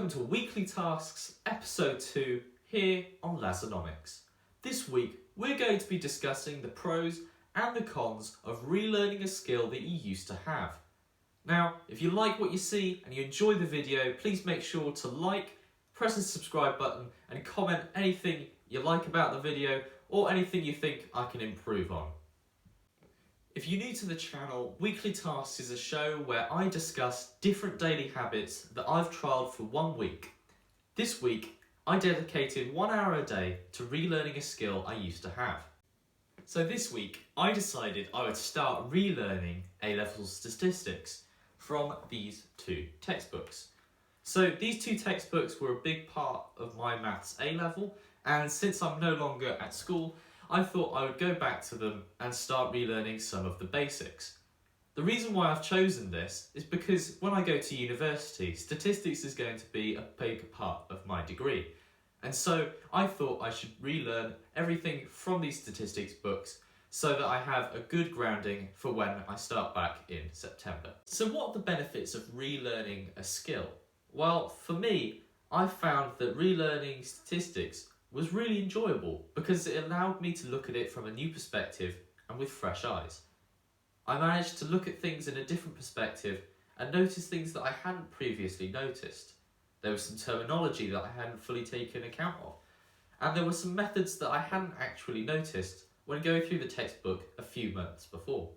Welcome to Weekly Tasks, Episode 2, here on Lasonomics. This week, we're going to be discussing the pros and the cons of relearning a skill that you used to have. Now, if you like what you see and you enjoy the video, please make sure to like, press the subscribe button and comment anything you like about the video or anything you think I can improve on. If you're new to the channel, Weekly Tasks is a show where I discuss different daily habits that I've trialled for 1 week. This week, I dedicated 1 hour a day to relearning a skill I used to have. So this week, I decided I would start relearning A-level statistics from these 2 textbooks. So these 2 textbooks were a big part of my maths A-level, and since I'm no longer at school, I thought I would go back to them and start relearning some of the basics. The reason why I've chosen this is because when I go to university, statistics is going to be a big part of my degree. And so I thought I should relearn everything from these statistics books so that I have a good grounding for when I start back in September. So what are the benefits of relearning a skill? Well, for me, I found that relearning statistics was really enjoyable because it allowed me to look at it from a new perspective and with fresh eyes. I managed to look at things in a different perspective and notice things that I hadn't previously noticed. There was some terminology that I hadn't fully taken account of, and there were some methods that I hadn't actually noticed when going through the textbook a few months before.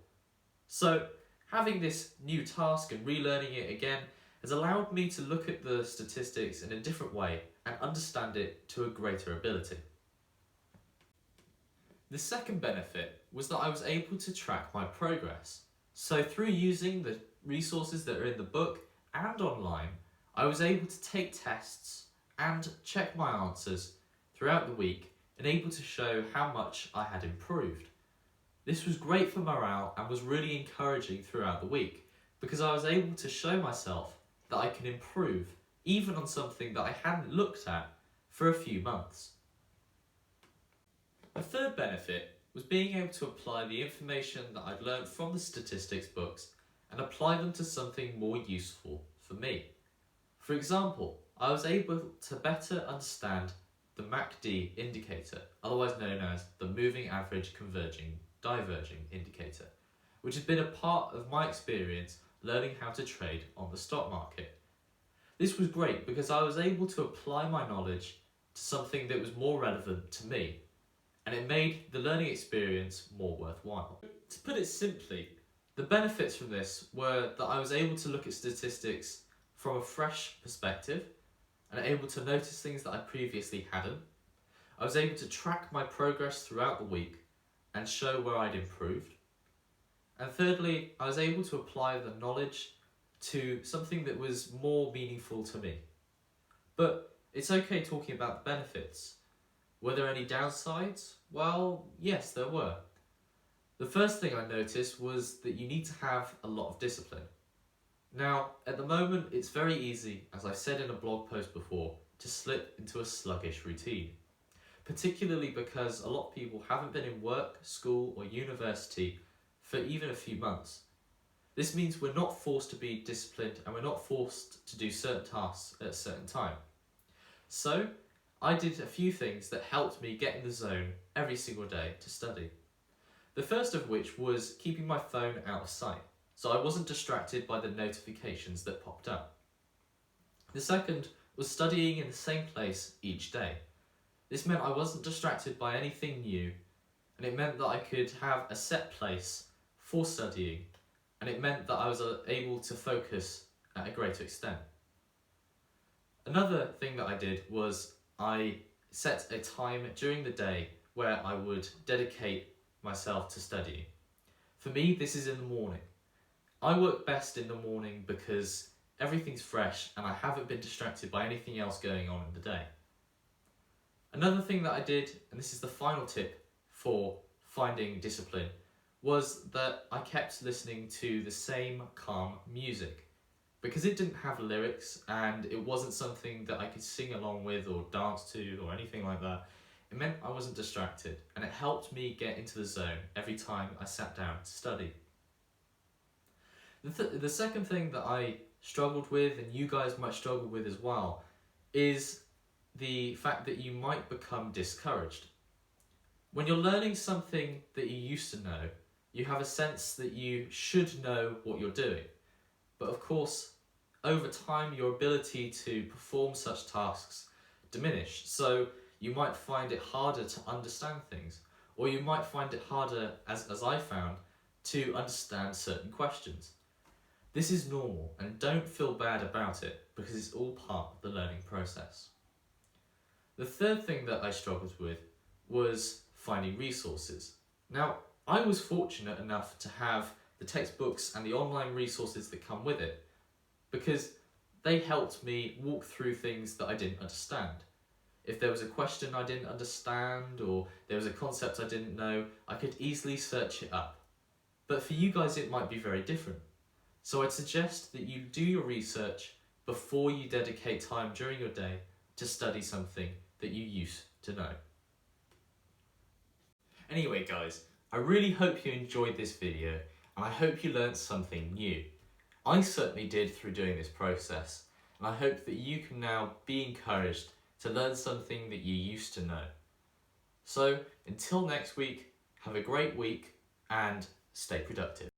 So having this new task and relearning it again has allowed me to look at the statistics in a different way and understand it to a greater ability. The second benefit was that I was able to track my progress. So through using the resources that are in the book and online, I was able to take tests and check my answers throughout the week and able to show how much I had improved. This was great for morale and was really encouraging throughout the week because I was able to show myself that I can improve even on something that I hadn't looked at for a few months. A third benefit was being able to apply the information that I'd learned from the statistics books and apply them to something more useful for me. For example, I was able to better understand the MACD indicator, otherwise known as the moving average converging diverging indicator, which has been a part of my experience learning how to trade on the stock market. This was great because I was able to apply my knowledge to something that was more relevant to me, and it made the learning experience more worthwhile. To put it simply, the benefits from this were that I was able to look at statistics from a fresh perspective and able to notice things that I previously hadn't. I was able to track my progress throughout the week and show where I'd improved. And thirdly, I was able to apply the knowledge to something that was more meaningful to me. But it's okay talking about the benefits. Were there any downsides? Well, yes, there were. The first thing I noticed was that you need to have a lot of discipline. Now, at the moment, it's very easy, as I said in a blog post before, to slip into a sluggish routine, particularly because a lot of people haven't been in work, school or university for even a few months. This means we're not forced to be disciplined and we're not forced to do certain tasks at a certain time. So, I did a few things that helped me get in the zone every single day to study. The first of which was keeping my phone out of sight, so I wasn't distracted by the notifications that popped up. The second was studying in the same place each day. This meant I wasn't distracted by anything new, and it meant that I could have a set place for studying, and it meant that I was able to focus at a greater extent. Another thing that I did was I set a time during the day where I would dedicate myself to studying. For me, this is in the morning. I work best in the morning because everything's fresh and I haven't been distracted by anything else going on in the day. Another thing that I did, and this is the final tip for finding discipline, was that I kept listening to the same calm music. Because it didn't have lyrics and it wasn't something that I could sing along with or dance to or anything like that, it meant I wasn't distracted and it helped me get into the zone every time I sat down to study. The second thing that I struggled with, and you guys might struggle with as well, is the fact that you might become discouraged. When you're learning something that you used to know, you have a sense that you should know what you're doing. But of course, over time, your ability to perform such tasks diminish. So you might find it harder to understand things, or you might find it harder, as I found, to understand certain questions. This is normal, and don't feel bad about it because it's all part of the learning process. The third thing that I struggled with was finding resources. Now, I was fortunate enough to have the textbooks and the online resources that come with it because they helped me walk through things that I didn't understand. If there was a question I didn't understand or there was a concept I didn't know, I could easily search it up. But for you guys, it might be very different. So I'd suggest that you do your research before you dedicate time during your day to study something that you used to know. Anyway guys, I really hope you enjoyed this video and I hope you learned something new. I certainly did through doing this process, and I hope that you can now be encouraged to learn something that you used to know. So until next week, have a great week and stay productive.